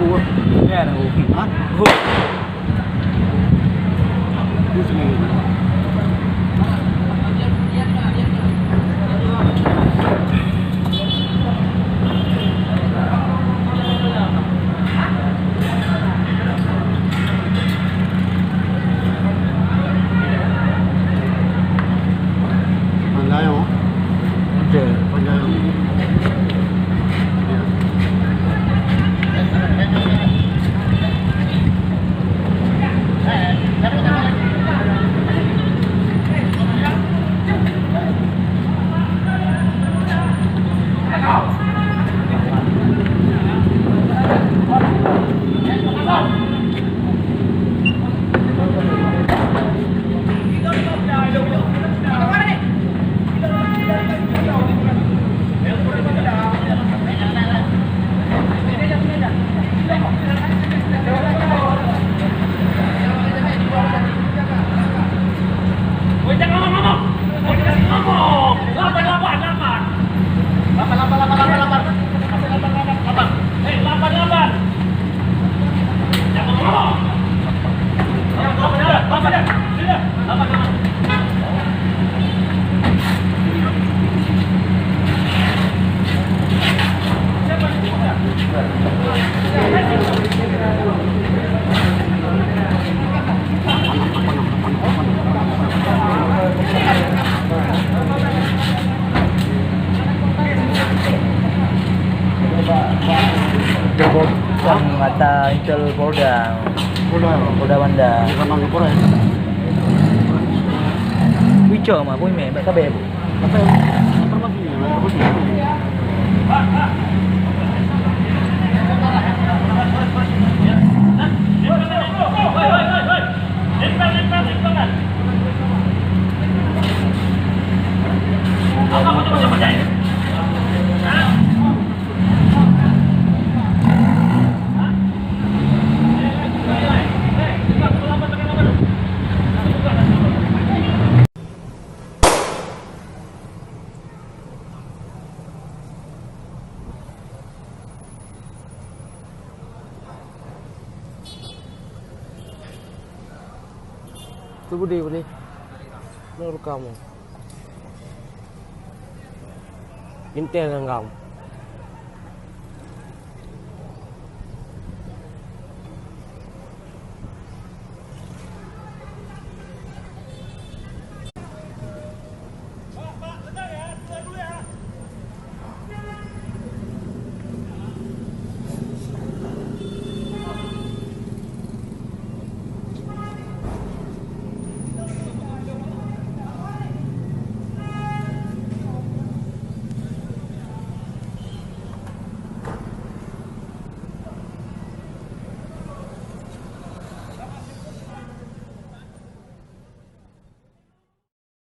bu. Ya, bu. Hah? Bu. Bu sini. Pandai mo? Okey. Pandai mo. Yang kata Intel Polda. Polda Bandar. Bukan Mangkura ya? Wicho mà vui mẹ các bé. Apa ya? Informasi ya? Tu boleh. Nak rekam. Intel yang rekam.